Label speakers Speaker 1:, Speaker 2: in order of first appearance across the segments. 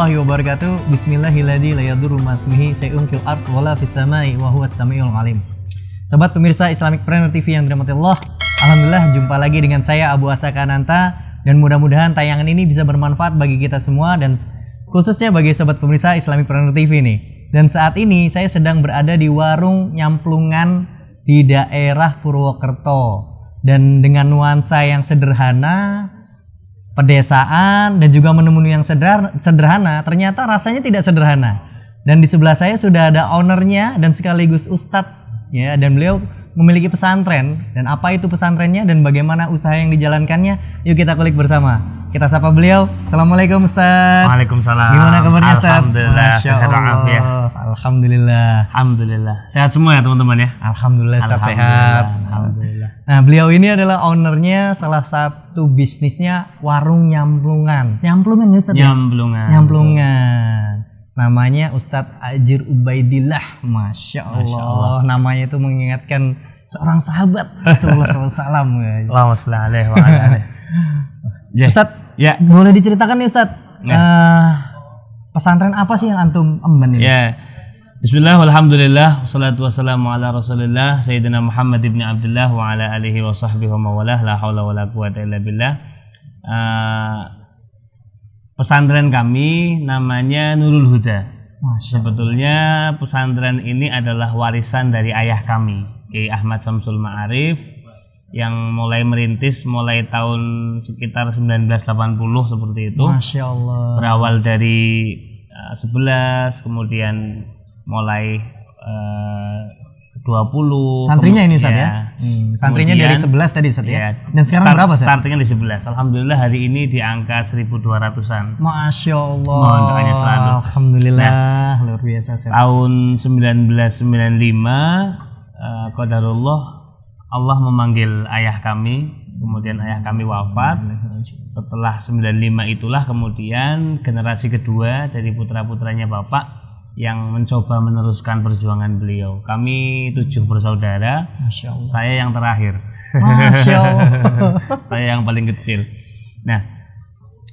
Speaker 1: warahmatullahi wabarakatuh. Bismillahirrahmanirrahim. La yadurru ma'asmihi syai'un fil ardh wala fis samai wa huwas samiul alim. Sobat pemirsa Islamicpreneur TV yang dirahmati Allah, alhamdulillah jumpa lagi dengan saya Abu Asaka Ananta, dan mudah-mudahan tayangan ini bisa bermanfaat bagi kita semua dan khususnya bagi sobat pemirsa Islamicpreneur TV nih. Dan saat ini saya sedang berada di warung nyamplungan di daerah Purwokerto, dan dengan nuansa yang sederhana, pedesaan, dan juga menu-menu yang sederhana, ternyata rasanya tidak sederhana. Dan di sebelah saya sudah ada ownernya dan sekaligus ustadz ya, dan beliau memiliki pesantren. Dan apa itu pesantrennya dan bagaimana usaha yang dijalankannya, yuk kita kulik bersama. Kita sapa beliau. Assalamualaikum Ustaz.
Speaker 2: Waalaikumsalam.
Speaker 1: Gimana kabarnya Ustaz?
Speaker 2: Alhamdulillah.
Speaker 1: Masya Allah. Alhamdulillah.
Speaker 2: Sehat semua ya teman-teman ya.
Speaker 1: Alhamdulillah Ustaz, sehat.
Speaker 2: Alhamdulillah.
Speaker 1: Nah, beliau ini adalah ownernya salah satu bisnisnya warung nyamplungan. Nyamplungan ya Ustaz? Nyamplungan. Namanya Ustadz Ajir Ubaidillah. Masya Allah. Namanya itu mengingatkan seorang sahabat Rasulullah SAW.
Speaker 2: Allahumma shalli alaihi wa ala alihi.
Speaker 1: Ustadz,
Speaker 2: ya,
Speaker 1: boleh diceritakan nih Ustadz, pesantren apa sih yang antum emban ini?
Speaker 2: Ya. Bismillah, walhamdulillah, wassalatu wassalamu ala rasulillah Sayyidina Muhammad ibn Abdullah wa ala alihi wa sahbihi wa mawalah, la hawla wa la quwata illa billah. Pesantren kami namanya Nurul Huda. Sebetulnya pesantren ini adalah warisan dari ayah kami, Kiai Ahmad Samsul Ma'arif, yang mulai merintis mulai tahun sekitar 1980 seperti itu.
Speaker 1: Masya Allah.
Speaker 2: Berawal dari 11, kemudian mulai 20.
Speaker 1: Santrinya ini Ustaz ya? Santrinya dari 11 tadi Ustaz ya? Dan sekarang berapa Ustaz?
Speaker 2: Startingnya di 11. Alhamdulillah hari ini di angka 1200-an.
Speaker 1: Masya Allah.
Speaker 2: Mohon doanya selalu.
Speaker 1: Alhamdulillah, luar biasa.
Speaker 2: Tahun 1995 qadarullah Allah memanggil ayah kami, kemudian ayah kami wafat. Setelah 95 itulah kemudian generasi kedua dari putra-putranya Bapak yang mencoba meneruskan perjuangan beliau. Kami 7 bersaudara.
Speaker 1: Masya Allah.
Speaker 2: Saya yang terakhir.
Speaker 1: Masya Allah.
Speaker 2: Saya yang paling kecil. Nah,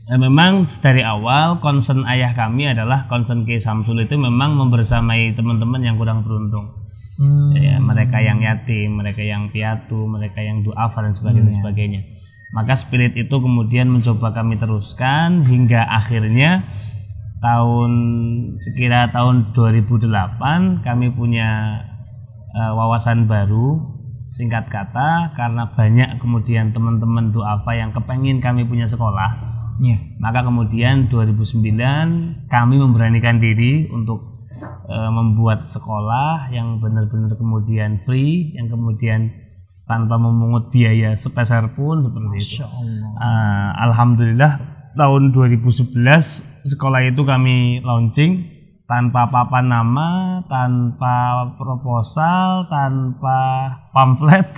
Speaker 2: memang dari awal concern ayah kami adalah concern Kiai Samsul itu memang membersamai teman-teman yang kurang beruntung. Ya, mereka yang yatim, mereka yang piatu, mereka yang duafa dan sebagainya. Maka spirit itu kemudian mencoba kami teruskan hingga akhirnya sekira tahun 2008 kami punya wawasan baru, singkat kata karena banyak kemudian teman-teman duafa yang kepengen kami punya sekolah. Maka kemudian 2009 kami memberanikan diri untuk membuat sekolah yang benar-benar kemudian free, yang kemudian tanpa memungut biaya sepeser pun seperti itu. Alhamdulillah tahun 2011 sekolah itu kami launching tanpa papan nama, tanpa proposal, tanpa pamflet,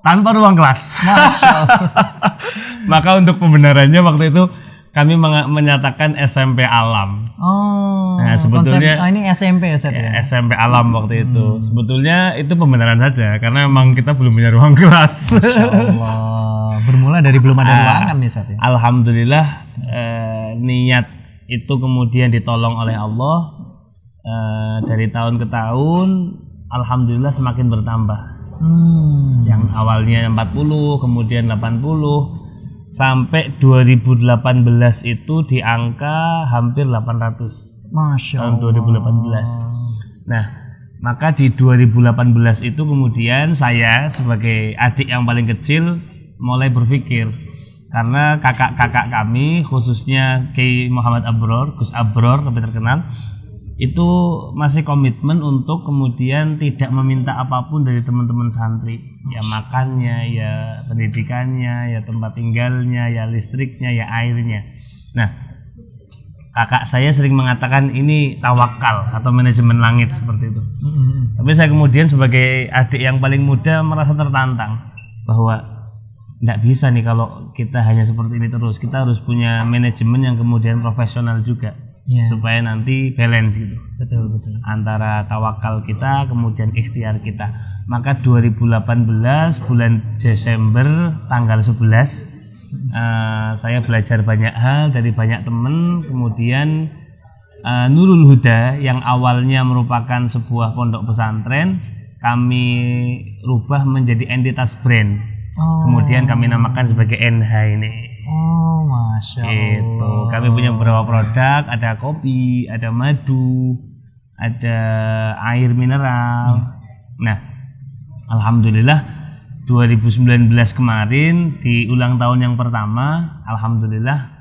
Speaker 2: tanpa ruang kelas. Masya Allah. Maka untuk pembenarannya waktu itu kami menyatakan SMP Alam. Nah, sebetulnya
Speaker 1: ini SMP Ustaz ya?
Speaker 2: SMP Alam waktu itu. Sebetulnya itu pembenaran saja karena memang kita belum punya ruang kelas.
Speaker 1: Allah. Bermula dari belum ada ruangan nih Ustaz ya?
Speaker 2: Alhamdulillah niat itu kemudian ditolong oleh Allah. Dari tahun ke tahun alhamdulillah semakin bertambah. Yang awalnya 40, kemudian 80, sampai 2018 itu di angka hampir 800.
Speaker 1: Masya Allah.
Speaker 2: Tahun 2018. Nah, maka di 2018 itu kemudian saya sebagai adik yang paling kecil mulai berpikir, karena kakak-kakak kami khususnya Kiai Muhammad Abror, Gus Abror lebih terkenal, itu masih komitmen untuk kemudian tidak meminta apapun dari teman-teman santri, ya makannya, ya pendidikannya, ya tempat tinggalnya, ya listriknya, ya airnya. Nah, kakak saya sering mengatakan ini tawakal atau manajemen langit seperti itu. Tapi saya kemudian sebagai adik yang paling muda merasa tertantang bahwa tidak bisa nih kalau kita hanya seperti ini terus. Kita harus punya manajemen yang kemudian profesional juga. Supaya nanti balance gitu.
Speaker 1: Betul.
Speaker 2: Antara tawakal kita kemudian ikhtiar kita. Maka 2018 bulan Desember tanggal 11 Saya belajar banyak hal dari banyak teman. Kemudian Nurul Huda yang awalnya merupakan sebuah pondok pesantren, kami rubah menjadi entitas brand. Kemudian kami namakan sebagai NH ini.
Speaker 1: Oh, Masya Allah.
Speaker 2: Itu kami punya beberapa produk, ada kopi, ada madu, ada air mineral. Nah, alhamdulillah 2019 kemarin di ulang tahun yang pertama, alhamdulillah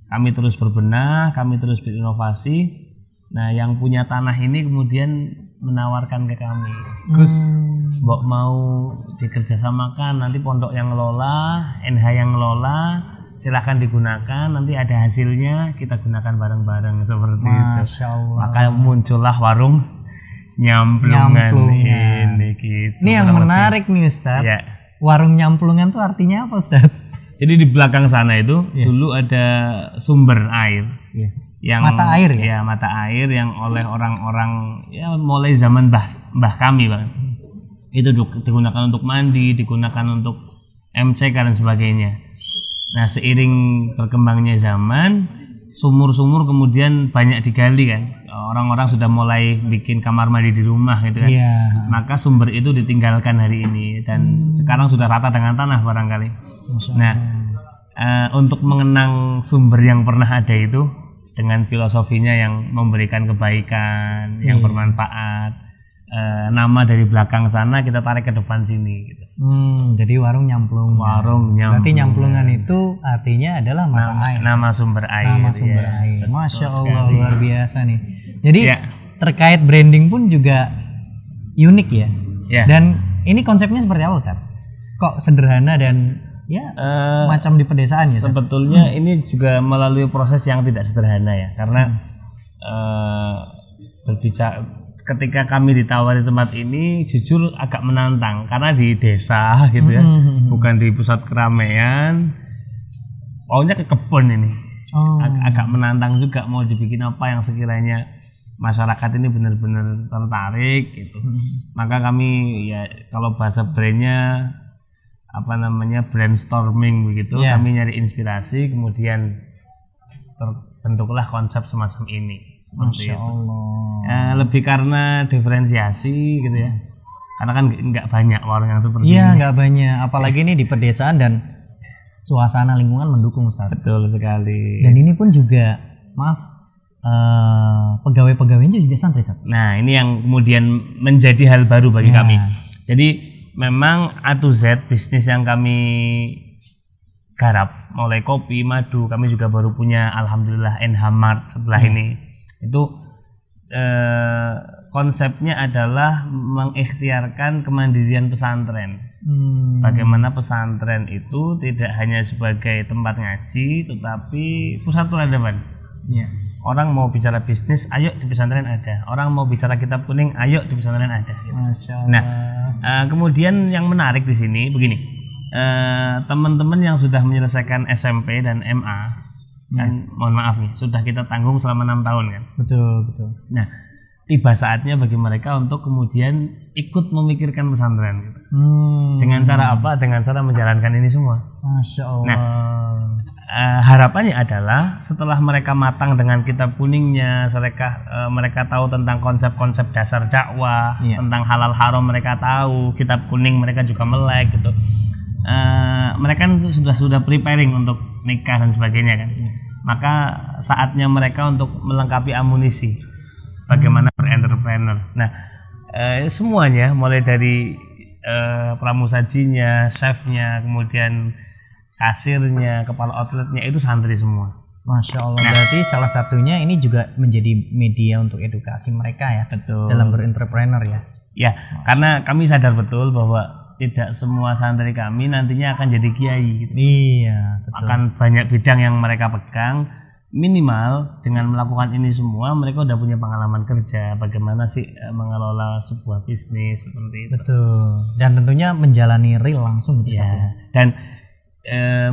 Speaker 2: kami terus berbenah, kami terus berinovasi. Nah, yang punya tanah ini kemudian menawarkan ke kami, Gus, mbok mau dikerjasamakan, nanti pondok yang ngelola, NH yang ngelola, silahkan digunakan, nanti ada hasilnya kita gunakan bareng-bareng seperti itu.
Speaker 1: Masya Allah.
Speaker 2: Maka muncullah warung nyamplungan ini gitu.
Speaker 1: Ini yang menarik nih Ustadz.
Speaker 2: Ya.
Speaker 1: Warung nyamplungan tuh artinya apa Ustadz?
Speaker 2: Jadi di belakang sana itu dulu ada sumber air. Yang
Speaker 1: mata air ya?
Speaker 2: Ya, mata air yang oleh orang-orang ya mulai zaman mbah kami, Bang. Itu digunakan untuk mandi, digunakan untuk MCK dan sebagainya. Nah, seiring berkembangnya zaman, sumur-sumur kemudian banyak digali kan. Orang-orang sudah mulai bikin kamar mandi di rumah gitu kan.
Speaker 1: Iya.
Speaker 2: Maka sumber itu ditinggalkan hari ini dan sekarang sudah rata dengan tanah barangkali. Nah, untuk mengenang sumber yang pernah ada itu dengan filosofinya yang memberikan kebaikan, yang bermanfaat. Nama dari belakang sana kita tarik ke depan sini gitu.
Speaker 1: Jadi warung nyamplung.
Speaker 2: Warung nyamplungan.
Speaker 1: Berarti nyamplungan itu artinya adalah mata air.
Speaker 2: Nama sumber air.
Speaker 1: Nama sumber air.
Speaker 2: Betul
Speaker 1: Masya Allah,
Speaker 2: sekali.
Speaker 1: luar biasa nih. Jadi terkait branding pun juga unik ya. Dan ini konsepnya seperti apa Ustaz? Kok sederhana dan macam di pedesaan ya?
Speaker 2: Sebetulnya ini juga melalui proses yang tidak sederhana ya, karena berbicara ketika kami ditawari tempat ini jujur agak menantang karena di desa gitu ya, bukan di pusat keramaian, maunya ke kebun ini. Agak menantang juga mau dibikin apa yang sekiranya masyarakat ini benar-benar tertarik gitu. Maka kami ya kalau bahasa brandnya apa namanya brainstorming begitu, kami nyari inspirasi kemudian terbentuklah konsep semacam ini.
Speaker 1: Masya Allah.
Speaker 2: Lebih karena diferensiasi gitu ya, karena kan nggak banyak warung yang seperti ini.
Speaker 1: Iya, nggak banyak, apalagi ini di pedesaan dan suasana lingkungan mendukung Ustaz.
Speaker 2: Betul sekali.
Speaker 1: Dan ini pun juga pegawai-pegawainya juga santri Ustaz.
Speaker 2: Nah, ini yang kemudian menjadi hal baru bagi kami. Jadi memang A to Z bisnis yang kami garap, mulai kopi, madu, kami juga baru punya alhamdulillah NH Mart sebelah ini. Itu konsepnya adalah mengikhtiarkan kemandirian pesantren. Bagaimana pesantren itu tidak hanya sebagai tempat ngaji, tetapi pusat peradaban. Orang mau bicara bisnis, ayo di pesantren ada. Orang mau bicara kitab kuning, ayo di pesantren ada.
Speaker 1: Masya Allah.
Speaker 2: Nah, kemudian yang menarik di sini begini, teman-teman yang sudah menyelesaikan SMP dan MA, kan mohon maaf nih, sudah kita tanggung selama 6 tahun kan.
Speaker 1: Betul.
Speaker 2: Nah, tiba saatnya bagi mereka untuk kemudian ikut memikirkan pesantren gitu. Dengan cara apa? Dengan cara menjalankan ini semua.
Speaker 1: Masya Allah.
Speaker 2: Nah, harapannya adalah setelah mereka matang dengan kitab kuningnya, mereka tahu tentang konsep-konsep dasar dakwah, tentang halal haram mereka tahu, kitab kuning mereka juga melek gitu. Mereka kan sudah preparing untuk nikah dan sebagainya kan. Maka saatnya mereka untuk melengkapi amunisi bagaimana berentrepreneur. Nah, semuanya mulai dari pramusajinya, chefnya, kemudian kasirnya, kepala outletnya itu santri semua.
Speaker 1: Masya Allah. Berarti salah satunya ini juga menjadi media untuk edukasi mereka ya.
Speaker 2: Betul.
Speaker 1: Dalam berentrepreneur ya.
Speaker 2: Ya, karena kami sadar betul bahwa tidak semua santri kami nantinya akan jadi kiai gitu.
Speaker 1: Iya, betul.
Speaker 2: Akan banyak bidang yang mereka pegang. Minimal dengan melakukan ini semua mereka udah punya pengalaman kerja, bagaimana sih mengelola sebuah bisnis seperti itu.
Speaker 1: Betul. Dan tentunya menjalani real langsung gitu
Speaker 2: ya. Dan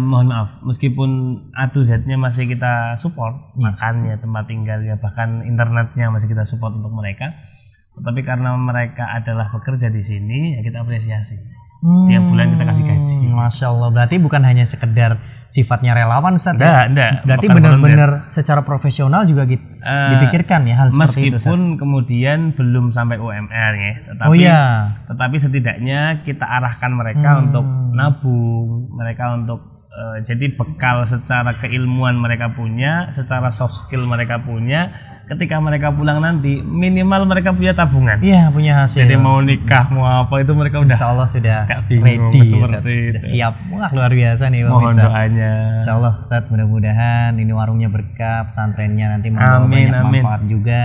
Speaker 2: mohon maaf, meskipun A to Z-nya masih kita support, makannya, tempat tinggalnya, bahkan internetnya masih kita support untuk mereka. Tetapi karena mereka adalah bekerja di sini, ya kita apresiasi. Tiap bulan kita kasih gaji.
Speaker 1: Masya Allah. Berarti bukan hanya sekedar sifatnya relawan Ustaz ya?
Speaker 2: Enggak.
Speaker 1: Berarti
Speaker 2: bukan volunteer.
Speaker 1: benar-benar secara profesional juga gitu dipikirkan ya hal seperti itu Ustaz.
Speaker 2: Meskipun kemudian belum sampai UMR ya,
Speaker 1: Oh iya.
Speaker 2: tetapi setidaknya kita arahkan mereka untuk nabung, mereka untuk jadi bekal secara keilmuan mereka punya, secara soft skill mereka punya. Ketika mereka pulang nanti minimal mereka punya tabungan.
Speaker 1: Iya, punya hasil.
Speaker 2: Jadi mau nikah mau apa itu mereka udah
Speaker 1: Insya Allah sudah
Speaker 2: gak bingung
Speaker 1: ready,
Speaker 2: seperti
Speaker 1: Ustaz.
Speaker 2: itu.
Speaker 1: Sudah siap. Wah, luar biasa nih
Speaker 2: Mohon
Speaker 1: pemirsa.
Speaker 2: doanya.
Speaker 1: Insya Allah Ustaz, mudah-mudahan ini warungnya berkah, pesantrennya nanti membawa
Speaker 2: Amin,
Speaker 1: banyak
Speaker 2: amin.
Speaker 1: manfaat juga,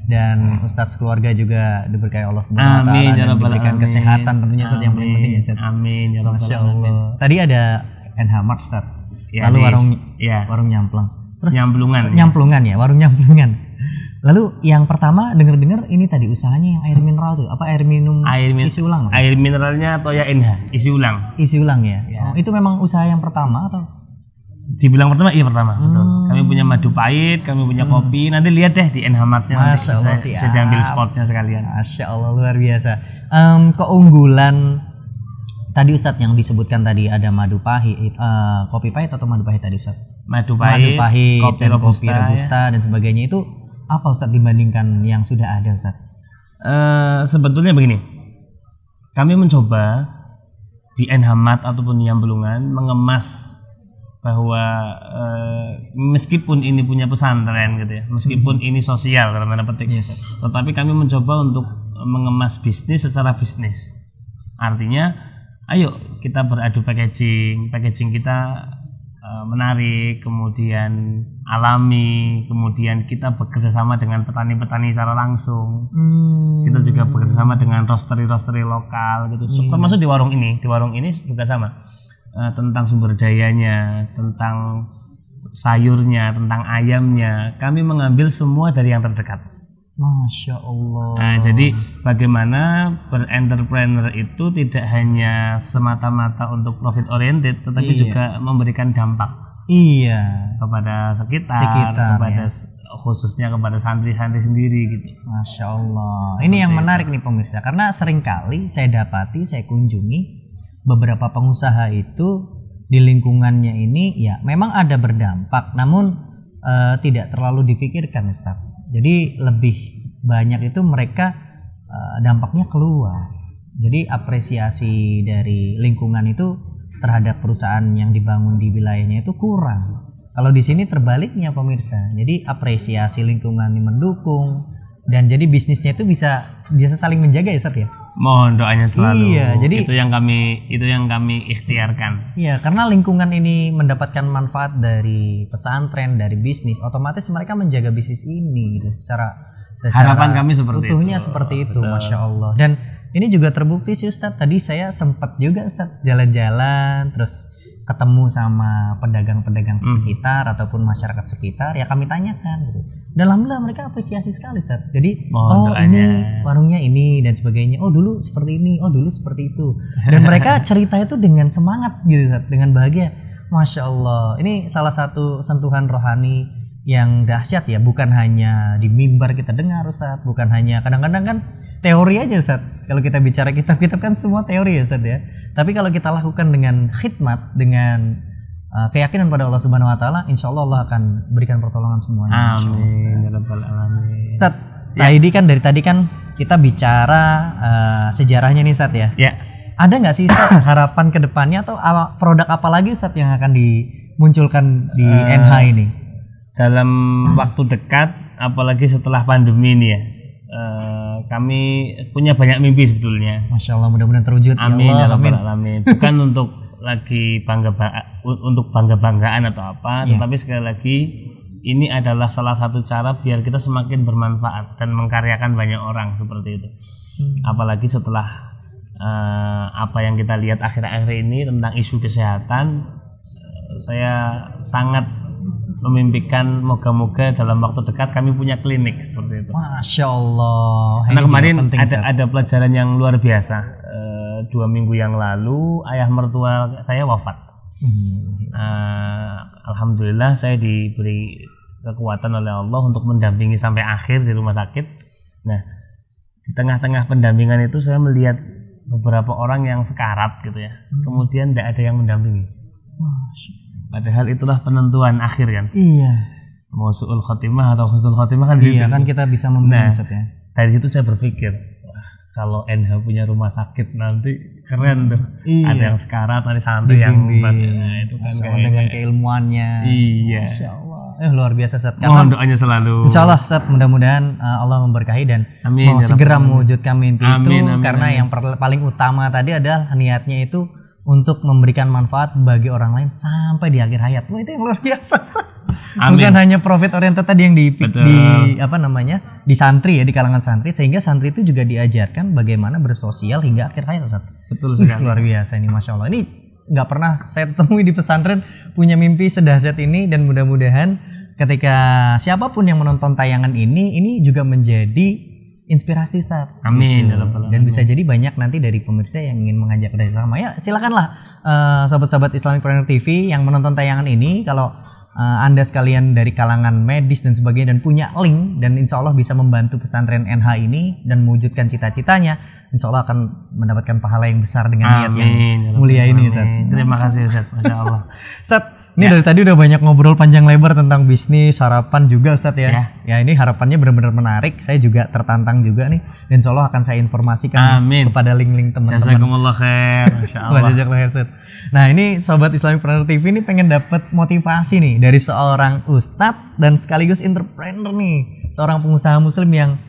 Speaker 1: dan Ustaz keluarga juga diberkahi Allah Subhanahu wa
Speaker 2: Amin,
Speaker 1: taala
Speaker 2: ya
Speaker 1: dan
Speaker 2: Rabbal
Speaker 1: diberikan
Speaker 2: alamin.
Speaker 1: kesehatan tentunya Ustaz, yang paling penting ya Ustaz.
Speaker 2: Amin ya Rabbal
Speaker 1: Masya
Speaker 2: alamin.
Speaker 1: Allah. Tadi ada NH Mart Ustaz.
Speaker 2: Ya,
Speaker 1: Lalu
Speaker 2: ya.
Speaker 1: warung nyamplung. Terus
Speaker 2: Nyamplungan.
Speaker 1: nyamplungan ya, warung nyamplungan. Lalu yang pertama dengar-dengar ini tadi usahanya yang air mineral tuh, apa air minum isi ulang? Mas?
Speaker 2: Air mineralnya Toya NH, isi ulang.
Speaker 1: Isi ulang ya.
Speaker 2: Ya.
Speaker 1: Oh, itu memang usaha yang pertama atau?
Speaker 2: Dibilang pertama, iya pertama, betul. Kami punya madu pahit, kami punya kopi. Nanti lihat deh di NH Mart-nya.
Speaker 1: Masya Allah,
Speaker 2: nanti bisa diambil spotnya sekalian.
Speaker 1: Masya Allah, luar biasa. Keunggulan tadi Ustadz yang disebutkan tadi ada madu pahit, kopi pahit atau madu pahit tadi Ustadz?
Speaker 2: Madu
Speaker 1: Madu
Speaker 2: pahit,
Speaker 1: pahit
Speaker 2: kopi
Speaker 1: dan kopi
Speaker 2: robusta,
Speaker 1: robusta dan sebagainya itu apa Ustadz dibandingkan yang sudah ada Ustadz?
Speaker 2: Sebetulnya begini, kami mencoba di NH Mart ataupun di Nyamplungan mengemas bahwa meskipun ini punya pesantren gitu ya, meskipun ini sosial dalam tanda petik, tetapi kami mencoba untuk mengemas bisnis secara bisnis. Artinya, ayo kita beradu packaging kita menarik, kemudian alami, kemudian kita bekerja sama dengan petani-petani secara langsung. Kita juga bekerja sama dengan roastery lokal gitu. Termasuk di warung ini juga sama. Tentang sumber dayanya, tentang sayurnya, tentang ayamnya, kami mengambil semua dari yang terdekat.
Speaker 1: Masya Allah.
Speaker 2: Nah, jadi bagaimana berentrepreneur itu tidak hanya semata-mata untuk profit oriented, tetapi juga memberikan dampak.
Speaker 1: Iya.
Speaker 2: Kepada sekitar kepada khususnya kepada santri-santri sendiri gitu.
Speaker 1: Masya Allah. Ini yang menarik nih pemirsa, karena seringkali saya dapati, saya kunjungi beberapa pengusaha itu di lingkungannya ini ya memang ada berdampak, namun tidak terlalu dipikirkan Ustaz. Jadi lebih banyak itu mereka dampaknya keluar. Jadi apresiasi dari lingkungan itu terhadap perusahaan yang dibangun di wilayahnya itu kurang. Kalau di sini terbaliknya pemirsa. Jadi apresiasi lingkungan yang mendukung dan jadi bisnisnya itu bisa saling menjaga ya Ustaz ya.
Speaker 2: Mohon doanya selalu.
Speaker 1: Iya, jadi
Speaker 2: itu yang kami ikhtiarkan.
Speaker 1: Iya, karena lingkungan ini mendapatkan manfaat dari pesantren, dari bisnis, otomatis mereka menjaga bisnis ini gitu, secara
Speaker 2: harapan kami seperti
Speaker 1: utuhnya
Speaker 2: itu.
Speaker 1: seperti itu,
Speaker 2: Betul.
Speaker 1: Masya Allah. Dan ini juga terbukti sih Ustadz. Tadi saya sempat juga Ustadz jalan-jalan, terus ketemu sama pedagang-pedagang sekitar ataupun masyarakat sekitar, ya kami tanyakan gitu. Dan alhamdulillah mereka apresiasi sekali Ustaz. Jadi ini warungnya ini dan sebagainya. Oh dulu seperti ini, oh dulu seperti itu. Dan mereka cerita itu dengan semangat gitu Ustaz, dengan bahagia. Masya Allah. Ini salah satu sentuhan rohani yang dahsyat ya. Bukan hanya di mimbar kita dengar Ustaz, bukan hanya kadang-kadang kan teori aja Ustaz. Kalau kita bicara kitab-kitab kan semua teori ya Ustaz ya. Tapi kalau kita lakukan dengan khidmat, dengan keyakinan pada Allah Subhanahu wa taala, insyaallah Allah akan berikan pertolongan semuanya.
Speaker 2: Amin ya rabbal alamin.
Speaker 1: Ustaz, dari tadi kan kita bicara sejarahnya nih Ustaz ya.
Speaker 2: Ya.
Speaker 1: Ada nggak sih Ustaz harapan ke depannya atau produk apa lagi Ustaz yang akan dimunculkan di NH ini?
Speaker 2: Dalam waktu dekat, apalagi setelah pandemi ini ya. Kami punya banyak mimpi sebetulnya.
Speaker 1: Masya Allah, mudah-mudahan terwujud.
Speaker 2: Amin
Speaker 1: ya
Speaker 2: ya
Speaker 1: Allah,
Speaker 2: rabbal alamin. Bukan untuk lagi bangga-banggaan atau apa, tetapi sekali lagi ini adalah salah satu cara biar kita semakin bermanfaat dan mengkaryakan banyak orang seperti itu. Apalagi setelah apa yang kita lihat akhir-akhir ini tentang isu kesehatan, saya sangat memimpikan moga-moga dalam waktu dekat kami punya klinik seperti itu.
Speaker 1: Masya Allah.
Speaker 2: Karena kemarin ada pelajaran yang luar biasa. 2 minggu yang lalu ayah mertua saya wafat. Alhamdulillah saya diberi kekuatan oleh Allah untuk mendampingi sampai akhir di rumah sakit. Nah, di tengah-tengah pendampingan itu saya melihat beberapa orang yang sekarat gitu ya. Kemudian tidak ada yang mendampingi. Padahal itulah penentuan akhir kan.
Speaker 1: Iya.
Speaker 2: Mau su'ul khotimah atau husnul khotimah kan
Speaker 1: Iya
Speaker 2: gitu.
Speaker 1: kan kita bisa memilih Ustaz ya.
Speaker 2: Dari situ saya berpikir, wah, kalau NH punya rumah sakit nanti keren tuh.
Speaker 1: Iya.
Speaker 2: Ada yang sekarat, ada santri yang itu kan
Speaker 1: Masya Allah, dengan keilmuannya.
Speaker 2: Iya.
Speaker 1: Masya Allah. Luar biasa Ustaz.
Speaker 2: Mohon doanya selalu.
Speaker 1: Insya Allah Ustaz, mudah-mudahan Allah memberkahi dan
Speaker 2: Amin,
Speaker 1: mau
Speaker 2: ya
Speaker 1: segera
Speaker 2: Rabbal
Speaker 1: mewujudkan mimpi
Speaker 2: Amin,
Speaker 1: itu
Speaker 2: amin,
Speaker 1: karena
Speaker 2: amin.
Speaker 1: yang paling utama tadi adalah niatnya itu untuk memberikan manfaat bagi orang lain sampai di akhir hayat. Wah, itu yang luar biasa Ustaz.
Speaker 2: Amin.
Speaker 1: Bukan hanya profit oriented tadi yang
Speaker 2: Betul.
Speaker 1: di santri ya, di kalangan santri, sehingga santri itu juga diajarkan bagaimana bersosial hingga akhir hayat Ustaz.
Speaker 2: Betul sekali.
Speaker 1: Luar biasa ini, Masya Allah. Ini nggak pernah saya temui di pesantren punya mimpi sedahsyat ini, dan mudah-mudahan ketika siapapun yang menonton tayangan ini juga menjadi inspirasi Ustaz.
Speaker 2: Amin,
Speaker 1: Gitu.
Speaker 2: ya Rabbal
Speaker 1: Dan bisa jadi banyak nanti dari pemirsa yang ingin mengajak dari sama. Ya silakanlah sahabat-sahabat Islamic Planner TV yang menonton tayangan ini, kalau Anda sekalian dari kalangan medis dan sebagainya dan punya link dan insya Allah bisa membantu pesantren NH ini dan mewujudkan cita-citanya, insya Allah akan mendapatkan pahala yang besar dengan niat yang
Speaker 2: ya
Speaker 1: mulia
Speaker 2: Rabbal
Speaker 1: ini
Speaker 2: alamin.
Speaker 1: Ustaz.
Speaker 2: Terima kasih Ustaz, Masya Allah.
Speaker 1: Ustaz, ini dari tadi udah banyak ngobrol panjang lebar tentang bisnis, harapan juga Ustaz ya. Ya ini harapannya benar-benar menarik. Saya juga tertantang juga nih. Dan insya Allah akan saya informasikan
Speaker 2: Amin.
Speaker 1: kepada link-link teman-teman.
Speaker 2: Jazakumullah khair. Masya Allah.
Speaker 1: Jazakallah khair, Ustaz. Nah ini Sobat Islamic Planner TV ini pengen dapat motivasi nih dari seorang ustadz dan sekaligus entrepreneur nih. Seorang pengusaha muslim yang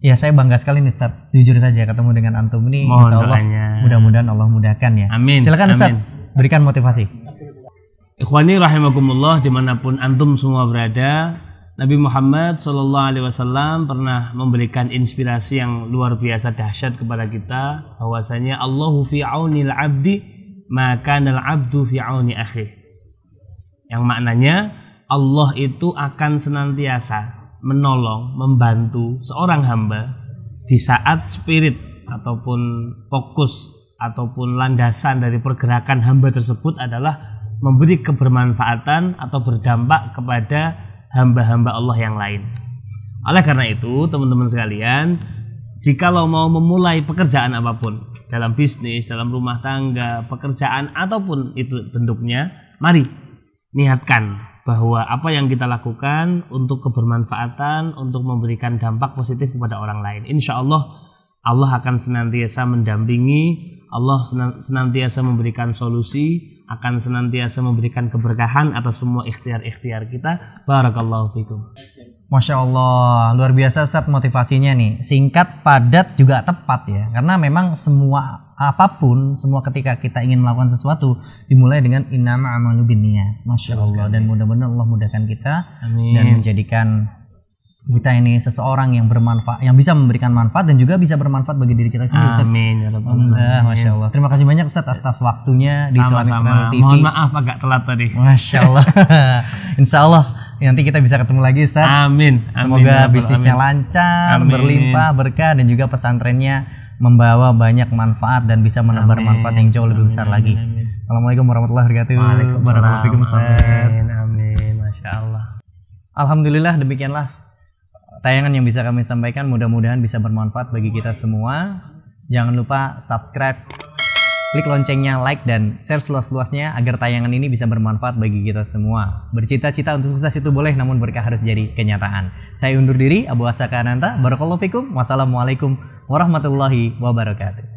Speaker 1: ya saya bangga sekali nih Ustaz. Jujur saja ketemu dengan antum ini.
Speaker 2: Mohon
Speaker 1: Insya Allah
Speaker 2: doanya.
Speaker 1: mudah-mudahan Allah mudahkan ya.
Speaker 2: Amin.
Speaker 1: Silakan Ustaz,
Speaker 2: Amin.
Speaker 1: berikan motivasi.
Speaker 2: Ikhwani rahimakumullah, dimanapun antum semua berada, Nabi Muhammad SAW pernah memberikan inspirasi yang luar biasa dahsyat kepada kita, bahwasanya Allahu fi aunil abdi maka al abdu fi auni akhi. Yang maknanya Allah itu akan senantiasa menolong, membantu seorang hamba di saat spirit ataupun fokus ataupun landasan dari pergerakan hamba tersebut adalah memberi kebermanfaatan atau berdampak kepada hamba-hamba Allah yang lain. Oleh karena itu, teman-teman sekalian, jikalau mau memulai pekerjaan apapun, dalam bisnis, dalam rumah tangga, pekerjaan ataupun itu bentuknya, mari niatkan bahwa apa yang kita lakukan untuk kebermanfaatan, untuk memberikan dampak positif kepada orang lain. Insya Allah, Allah akan senantiasa mendampingi, Allah senantiasa memberikan solusi, akan senantiasa memberikan keberkahan atas semua ikhtiar-ikhtiar kita. Barakallahu fikum.
Speaker 1: Masya Allah, luar biasa Ustaz motivasinya nih. Singkat, padat, juga tepat ya. Karena memang semua apapun, semua ketika kita ingin melakukan sesuatu dimulai dengan innama amalu binniyat. Masya Allah. Dan mudah-mudahan Allah mudahkan kita.
Speaker 2: Amin.
Speaker 1: Dan menjadikan kita ini seseorang yang bermanfaat, yang bisa memberikan manfaat dan juga bisa bermanfaat bagi diri kita sendiri Ustaz.
Speaker 2: Amin ya Rabbal
Speaker 1: Alhamdulillah,
Speaker 2: alamin.
Speaker 1: Masya Allah. Terima kasih banyak Ustaz atas waktunya di Islamic Planner
Speaker 2: Sama-sama.
Speaker 1: TV.
Speaker 2: Mohon maaf agak telat tadi.
Speaker 1: Masya Allah. Insya Allah nanti kita bisa ketemu lagi Ustaz.
Speaker 2: Amin.
Speaker 1: Semoga
Speaker 2: ya Rabbal
Speaker 1: bisnisnya
Speaker 2: alamin.
Speaker 1: lancar,
Speaker 2: Amin.
Speaker 1: berlimpah, berkah, dan juga pesantrennya membawa banyak manfaat dan bisa menebar
Speaker 2: Amin.
Speaker 1: manfaat yang jauh lebih besar lagi.
Speaker 2: Amin.
Speaker 1: Assalamualaikum warahmatullahi wabarakatuh.
Speaker 2: Waalaikumsalam.
Speaker 1: Barakallahu fikum, Ustaz.
Speaker 2: Amin. Amin. Masya Allah.
Speaker 1: Alhamdulillah, demikianlah tayangan yang bisa kami sampaikan. Mudah-mudahan bisa bermanfaat bagi kita semua. Jangan lupa subscribe, klik loncengnya, like, dan share seluas-luasnya agar tayangan ini bisa bermanfaat bagi kita semua. Bercita-cita untuk sukses itu boleh, namun berkah harus jadi kenyataan. Saya undur diri, Abu Asaka Ananta. Barakallahu fikum. Wassalamualaikum warahmatullahi wabarakatuh.